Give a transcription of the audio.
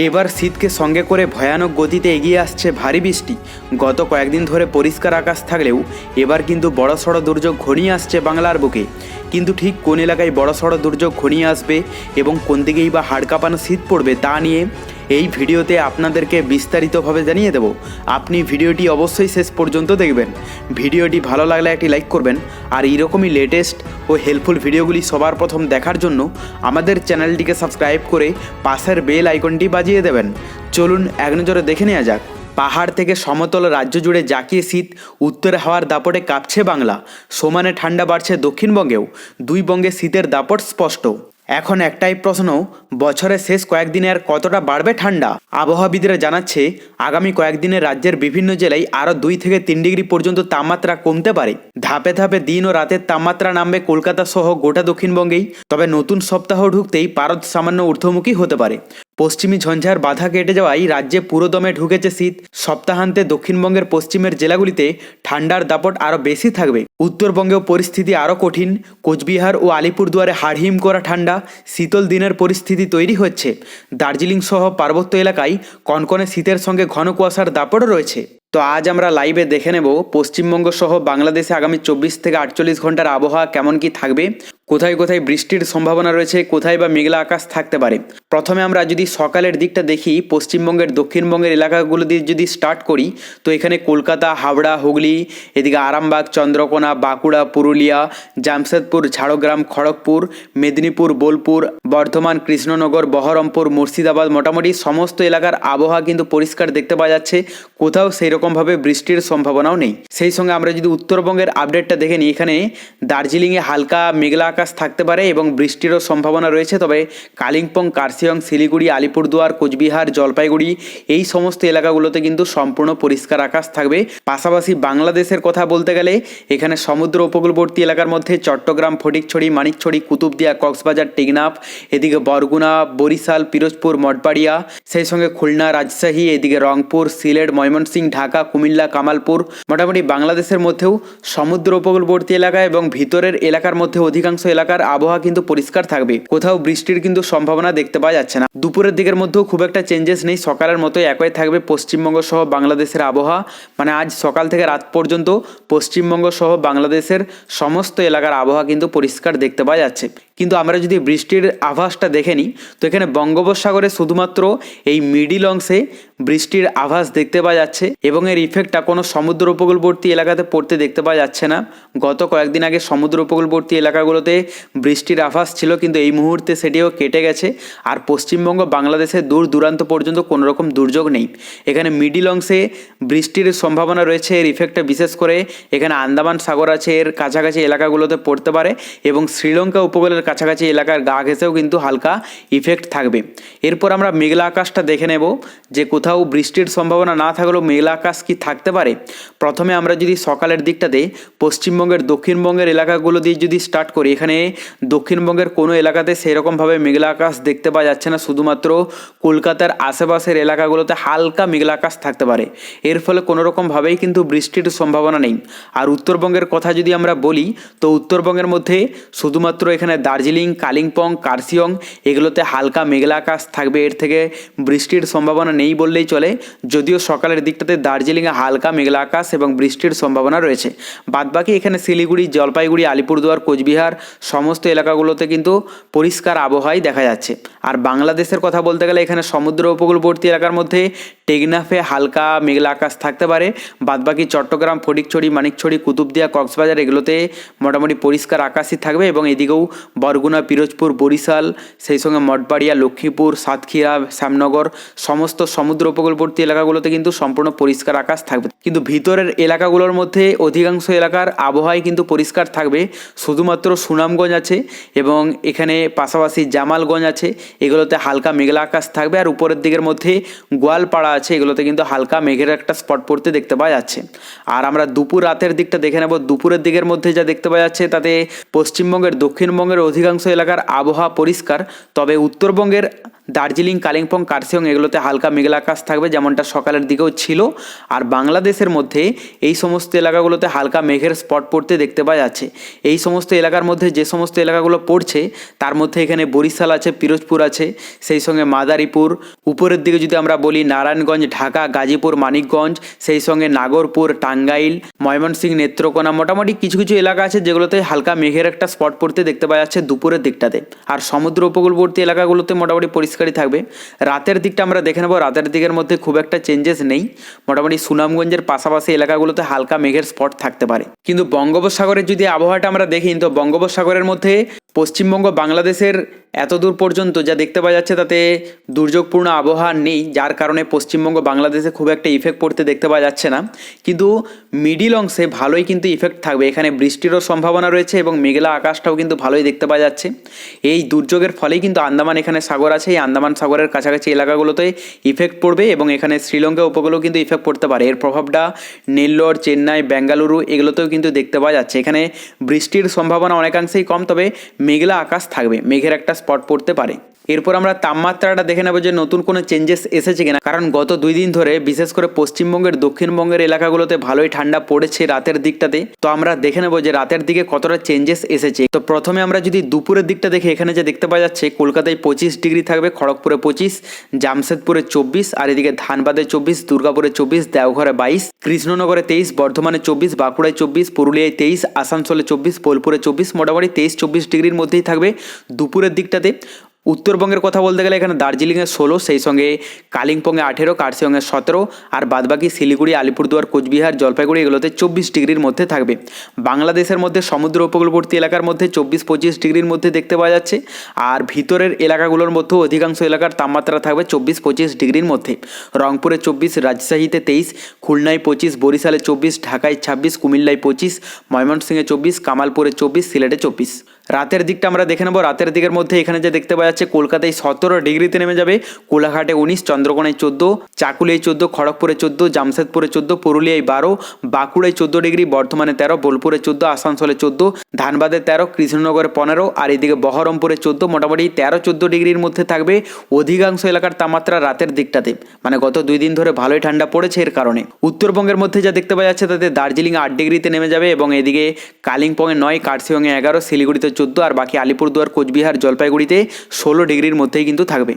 এবার শীতকে সঙ্গে করে ভয়ানক গতিতে এগিয়ে আসছে ভারী বৃষ্টি। গত কয়েকদিন ধরে পরিষ্কার আকাশ থাকলেও এবার কিন্তু বড়সড় দুর্যোগ ঘনিয়ে আসছে বাংলার বুকে। কিন্তু ঠিক কোন এলাকায় বড়সড় দুর্যোগ ঘনিয়ে আসবে এবং কোন দিকেই বা হাড় কাঁপানো শীত পড়বে তা নিয়ে এই ভিডিওতে আপনাদেরকে বিস্তারিতভাবে জানিয়ে দেব। আপনি ভিডিওটি অবশ্যই শেষ পর্যন্ত দেখবেন। ভিডিওটি ভালো লাগলে একটি লাইক করবেন, আর এইরকমই লেটেস্ট ও হেল্পফুল ভিডিওগুলি সবার প্রথম দেখার জন্য আমাদের চ্যানেলটিকে সাবস্ক্রাইব করে পাশের বেল আইকনটি বাজিয়ে দেবেন। চলুন এক নজরে দেখে নেওয়া যাক। পাহাড় থেকে সমতল রাজ্য জুড়ে জাঁকিয়ে শীত, উত্তরে হাওয়ার দাপটে কাঁপছে বাংলা। সমানে ঠান্ডা বাড়ছে দক্ষিণবঙ্গেও। দুই বঙ্গে শীতের দাপট স্পষ্ট। এখন একটাই প্রশ্ন, বছরের শেষ কয়েকদিনে আর কতটা বাড়বে ঠান্ডা? আবহাওয়াবিদরা জানাচ্ছে আগামী কয়েকদিনে রাজ্যের বিভিন্ন জেলায় আরও 2 থেকে 3 ডিগ্রি পর্যন্ত তাপমাত্রা কমতে পারে। ধাপে ধাপে দিন ও রাতের তাপমাত্রা নামবে কলকাতা সহ গোটা দক্ষিণবঙ্গেই। তবে নতুন সপ্তাহ ঢুকতেই পারদ সামান্য ঊর্ধ্বমুখী হতে পারে। পশ্চিমী ঝঞ্ঝার বাধা কেটে যাওয়ায় রাজ্যে পুরোদমে ঢুকেছে শীত। সপ্তাহান্তে দক্ষিণবঙ্গের পশ্চিমের জেলাগুলিতে ঠান্ডার দাপট আরও বেশি থাকবে। উত্তরবঙ্গেও পরিস্থিতি আরও কঠিন। কোচবিহার ও আলিপুরদুয়ারে হাড়হিম করা ঠান্ডা, শীতল দিনের পরিস্থিতি তৈরি হচ্ছে। দার্জিলিং সহ পার্বত্য এলাকায় কনকনে শীতের সঙ্গে ঘন কুয়াশার দাপটও রয়েছে। তো আজ আমরা লাইভে দেখে নেব পশ্চিমবঙ্গ সহ বাংলাদেশে আগামী 24 থেকে 48 ঘন্টার আবহাওয়া কেমন কি থাকবে, কোথায় কোথায় বৃষ্টির সম্ভাবনা রয়েছে, কোথায় বা মেঘলা আকাশ থাকতে পারে। প্রথমে আমরা যদি সকালের দিকটা দেখি, পশ্চিমবঙ্গের দক্ষিণবঙ্গের এলাকাগুলো দিয়ে যদি স্টার্ট করি, তো এখানে কলকাতা, হাওড়া, হুগলি, এদিকে আরামবাগ, চন্দ্রকোনা, বাঁকুড়া, পুরুলিয়া, জামশেদপুর, ঝাড়গ্রাম, খড়গপুর, মেদিনীপুর, বোলপুর, বর্ধমান, কৃষ্ণনগর, বহরমপুর, মুর্শিদাবাদ, মোটামুটি সমস্ত এলাকার আবহাওয়া কিন্তু পরিষ্কার দেখতে পাওয়া যাচ্ছে। কোথাও সেই রকমভাবে বৃষ্টির সম্ভাবনাও নেই। সেই সঙ্গে আমরা যদি উত্তরবঙ্গের আপডেটটা দেখে নিই, এখানে দার্জিলিংয়ে হালকা মেঘলা আকাশ থাকতে পারে এবং বৃষ্টিরও সম্ভাবনা রয়েছে। তবে কালিম্পং, কার্শিয়ং, শিলিগুড়ি, আলিপুরদুয়ার, কোচবিহার, জলপাইগুড়ি এই সমস্ত এলাকাগুলোতে কিন্তু সম্পূর্ণ পরিষ্কার আকাশ থাকবে। পাশাপাশি বাংলাদেশের কথা বলতে গেলে এখানে সমুদ্র উপকূলবর্তী এলাকার মধ্যে চট্টগ্রাম, ফটিকছড়ি, মানিকছড়ি, কুতুবদিয়া, কক্সবাজার, টেকনাফ, এদিকে বরগুনা, বরিশাল, পিরোজপুর, মঠবাড়িয়া, সেই সঙ্গে খুলনা, রাজশাহী, এদিকে রংপুর, সিলেট, ময়মনসিংহ, ঢাকা, কুমিল্লা, কামালপুর, মোটামুটি বাংলাদেশের মধ্যেও সমুদ্র উপকূলবর্তী এলাকা এবং ভিতরের এলাকার মধ্যে অধিকাংশ এলাকার আবহাওয়া কিন্তু পরিষ্কার থাকবে। কোথাও বৃষ্টির কিন্তু সম্ভাবনা দেখতে পাওয়া যাচ্ছে না। দুপুরের দিকের মধ্যেও খুব একটা চেঞ্জেস নেই, সকালের মতোই একই থাকবে পশ্চিমবঙ্গ সহ বাংলাদেশের আবহাওয়া। মানে আজ সকাল থেকে রাত পর্যন্ত পশ্চিমবঙ্গ সহ বাংলাদেশের সমস্ত এলাকার আবহাওয়া কিন্তু পরিষ্কার দেখতে পাওয়া যাচ্ছে। কিন্তু আমরা যদি বৃষ্টির আভাসটা দেখে নিই, তো এখানে বঙ্গোপসাগরে শুধুমাত্র এই মিডিল অংশে বৃষ্টির আভাস দেখতে পাওয়া যাচ্ছে এবং এর ইফেক্টটা কোনো সমুদ্র উপকূলবর্তী এলাকাতে পড়তে দেখতে পাওয়া যাচ্ছে না। গত কয়েকদিন আগে সমুদ্র উপকূলবর্তী এলাকাগুলোতে বৃষ্টির আভাস ছিল, কিন্তু এই মুহূর্তে সেটিও কেটে গেছে। আর পশ্চিমবঙ্গ, বাংলাদেশের দূর দূরান্ত পর্যন্ত কোনো রকম দুর্যোগ নেই। এখানে মিডিল অংশে বৃষ্টির সম্ভাবনা রয়েছে। এর ইফেক্টটা বিশেষ করে এখানে আন্দামান সাগর আছে, এর কাছাকাছি এলাকাগুলোতে পড়তে পারে এবং শ্রীলঙ্কা উপকূলের কাছাকাছি এলাকার গা ঘেঁষেও কিন্তু হালকা ইফেক্ট থাকবে। এরপর আমরা মেঘলা আকাশটা দেখে নেব যে কোথাও বৃষ্টির সম্ভাবনা না থাকলেও মেঘলা আকাশ কি থাকতে পারে। প্রথমে আমরা যদি সকালের দিকটাতে পশ্চিমবঙ্গের দক্ষিণবঙ্গের এলাকাগুলো দিয়ে যদি স্টার্ট করি, এখানে দক্ষিণবঙ্গের কোনো এলাকাতে সেরকমভাবে মেঘলা আকাশ দেখতে পাওয়া যাচ্ছে না। শুধুমাত্র কলকাতার আশেপাশের এলাকাগুলোতে হালকা মেঘলা আকাশ থাকতে পারে। এর ফলে কোনো রকমভাবেই কিন্তু বৃষ্টির সম্ভাবনা নেই। আর উত্তরবঙ্গের কথা যদি আমরা বলি, তো উত্তরবঙ্গের মধ্যে শুধুমাত্র এখানে দার্জিলিং, কালিম্পং, কার্শিয়ং এগুলোতে হালকা মেঘলা আকাশ থাকবে। এর থেকে বৃষ্টির সম্ভাবনা নেই বললেই চলে, যদিও সকালের দিকটাতে দার্জিলিংয়ে হালকা মেঘলা আকাশ এবং বৃষ্টির সম্ভাবনা রয়েছে। বাদবাকি এখানে শিলিগুড়ি, জলপাইগুড়ি, আলিপুরদুয়ার, কোচবিহার সমস্ত এলাকাগুলোতে কিন্তু পরিষ্কার আবহাওয়াই দেখা যাচ্ছে। আর বাংলাদেশের কথা বলতে গেলে এখানে সমুদ্র উপকূলবর্তী এলাকার মধ্যে টেকনাফে হালকা মেঘলা আকাশ থাকতে পারে। বাদবাকি চট্টগ্রাম, ফটিকছড়ি, মানিকছড়ি, কুতুবদিয়া, কক্সবাজার এগুলোতে মোটামুটি পরিষ্কার আকাশই থাকবে এবং এদিকেও বরগুনা, পিরোজপুর, বরিশাল, সেই সঙ্গে মঠবাড়িয়া, লক্ষ্মীপুর, সাতক্ষীরা, শ্যামনগর সমস্ত সমুদ্র উপকূলবর্তী এলাকাগুলোতে কিন্তু সম্পূর্ণ পরিষ্কার আকাশ থাকবে। কিন্তু ভিতরের এলাকাগুলোর মধ্যে অধিকাংশ এলাকার আবহাওয়াই কিন্তু পরিষ্কার থাকবে। শুধুমাত্র সুনামগঞ্জ আছে এবং এখানে পাশাপাশি জামালগঞ্জ আছে, এগুলোতে হালকা মেঘলা আকাশ থাকবে। আর উপরের দিকের মধ্যে গোয়ালপাড়া আছে, এগুলোতে কিন্তু হালকা মেঘের একটা স্পট পড়তে দেখতে পাওয়া যাচ্ছে। আর আমরা দুপুর রাতের দিকটা দেখে নেব। দুপুরের দিকের মধ্যে যা দেখতে পাওয়া যাচ্ছে তাতে পশ্চিমবঙ্গের দক্ষিণবঙ্গের অধিকাংশ এলাকার আবহাওয়া পরিষ্কার। তবে উত্তরবঙ্গের দার্জিলিং, কালিম্পং, কার্শিয়ং এগুলোতে হালকা মেঘলা আকাশ থাকবে, যেমনটা সকালের দিকেও ছিল। আর বাংলাদেশের মধ্যে এই সমস্ত এলাকাগুলোতে হালকা মেঘের স্পট পড়তে দেখতে পাওয়া যাচ্ছে। এই সমস্ত এলাকার মধ্যে যে সমস্ত এলাকাগুলো পড়ছে তার মধ্যে এখানে বরিশাল আছে, পিরোজপুর আছে, সেই সঙ্গে মাদারীপুর, উপরের দিকে যদি আমরা বলি নারায়ণগঞ্জ, ঢাকা, গাজীপুর, মানিকগঞ্জ, সেই সঙ্গে নাগরপুর, টাঙ্গাইল, ময়মনসিংহ, নেত্রকোনা, মোটামুটি কিছু কিছু এলাকা আছে যেগুলোতে হালকা মেঘের একটা স্পট পড়তে দেখতে পাওয়া যাচ্ছে দুপুরের দিকটাতে। আর সমুদ্র উপকূলবর্তী এলাকাগুলোতে মোটামুটি পরিষ্কারই থাকবে। রাতের দিকটা আমরা দেখে নেব, রাতের দিকের মধ্যে খুব একটা চেঞ্জেস নেই। মোটামুটি সুনামগঞ্জের পাশাপাশি এলাকাগুলোতে হালকা মেঘের স্পট থাকতে পারে। কিন্তু বঙ্গোপসাগরের যদি আবহাওয়াটা আমরা দেখি, তো বঙ্গোপসাগরের মধ্যে পশ্চিমবঙ্গ, বাংলাদেশের এত দূর পর্যন্ত যা দেখতে পাওয়া যাচ্ছে তাতে দুর্যোগপূর্ণ আবহাওয়া নেই, যার কারণে পশ্চিমবঙ্গ, বাংলাদেশে খুব একটা ইফেক্ট পড়তে দেখতে পাওয়া যাচ্ছে না। কিন্তু মিডিল অংশে ভালোই কিন্তু ইফেক্ট থাকবে, এখানে বৃষ্টিরও সম্ভাবনা রয়েছে এবং মেঘলা আকাশটাও কিন্তু ভালোই দেখতে পাওয়া যাচ্ছে। এই দুর্যোগের ফলেই কিন্তু আন্দামান, এখানে সাগর আছে, এই আন্দামান সাগরের কাছাকাছি এলাকাগুলোতে ইফেক্ট পড়বে এবং এখানে শ্রীলঙ্কা উপকূলেও কিন্তু ইফেক্ট পড়তে পারে। এর প্রভাবটা নেল্লোর, চেন্নাই, বেঙ্গালুরু এগুলোতেও কিন্তু দেখতে পাওয়া যাচ্ছে। এখানে বৃষ্টির সম্ভাবনা অনেকাংশেই কম, তবে মেঘলা আকাশ থাকবে, মেঘের একটা স্পট পড়তে পারে। এরপর আমরা তাপমাত্রাটা দেখে নেব যে নতুন কোনো চেঞ্জেস এসেছে কিনা, কারণ গত 2 দিন ধরে বিশেষ করে পশ্চিমবঙ্গের, দক্ষিণবঙ্গের এলাকাগুলোতে ভালোই ঠান্ডা পড়েছে রাতের দিকটাতে। তো আমরা দেখে নেব যে রাতের দিকে কতটা চেঞ্জেস এসেছে। তো প্রথমে আমরা যদি দুপুরের দিকটা দেখি, এখানে যে দেখতে পাওয়া যাচ্ছে কলকাতায় 25 ডিগ্রি থাকবে, খড়গপুরে 25, জামশেদপুরে 24, আর এদিকে ধানবাদে 24, দুর্গাপুরে 24, দেওঘরে 22, কৃষ্ণনগরে 23, বর্ধমানে 24, বাঁকুড়ায় 24, পুরুলিয়ায় 23, আসানসোলে 24, বোলপুরে 24, মোটামুটি 23-24 ডিগ্রির মধ্যেই থাকবে দুপুরের দিকটাতে। উত্তরবঙ্গের কথা বলতে গেলে এখানে দার্জিলিংয়ে 16, সেই সঙ্গে কালিম্পংয়ে 18, কার্শিয়ংয়ে 17, আর বাদবাকি শিলিগুড়ি, আলিপুরদুয়ার, কোচবিহার, জলপাইগুড়ি এগুলোতে 24 ডিগ্রির মধ্যে থাকবে। বাংলাদেশের মধ্যে সমুদ্র উপকূলবর্তী এলাকার মধ্যে 24-25 ডিগ্রির মধ্যে দেখতে পাওয়া যাচ্ছে। আর ভিতরের এলাকাগুলোর মধ্যেও অধিকাংশ এলাকার তাপমাত্রা থাকবে 24-25 ডিগ্রির মধ্যে। রংপুরে 24, রাজশাহীতে 23, খুলনায় 25, বরিশালে 24, ঢাকায় 26, কুমিল্লায় 25, ময়মনসিংহে 24, কামালপুরে 24, সিলেটে 24। রাতের দিকটা আমরা দেখে নেব, রাতের দিকের মধ্যে এখানে যে দেখতে পাওয়া যাচ্ছে কলকাতায় 17 ডিগ্রিতে নেমে যাবে, কোলাঘাটে 19, চন্দ্রকোনায় 14, চাকুলিয়ায় 14, খড়গপুরে 14, জামশেদপুরে 14, পুরুলিয়ায় 12, বাঁকুড়ায় 14 ডিগ্রি, বর্ধমানে 13, বোলপুরে 14, আসানসোলে 14, ধানবাদে 13, কৃষ্ণনগরে 15, আর এদিকে বহরমপুরে 14, মোটামুটি 13-14 ডিগ্রির মধ্যে থাকবে অধিকাংশ এলাকার তাপমাত্রা রাতের দিকটাতে। মানে গত 2 দিন ধরে ভালোই ঠান্ডা পড়েছে এর কারণে। উত্তরবঙ্গের মধ্যে যা দেখতে পাওয়া যাচ্ছে তাতে দার্জিলিং 8 ডিগ্রিতে নেমে যাবে এবং এদিকে কালিম্পংয়ে 9, কার্শিয়ংয়ে 11, শিলিগুড়িতে 14, আর বাকি আলিপুরদুয়ার, কোচবিহার, জলপাইগুড়িতে 16 ডিগ্রির মধ্যেই কিন্তু থাকবে।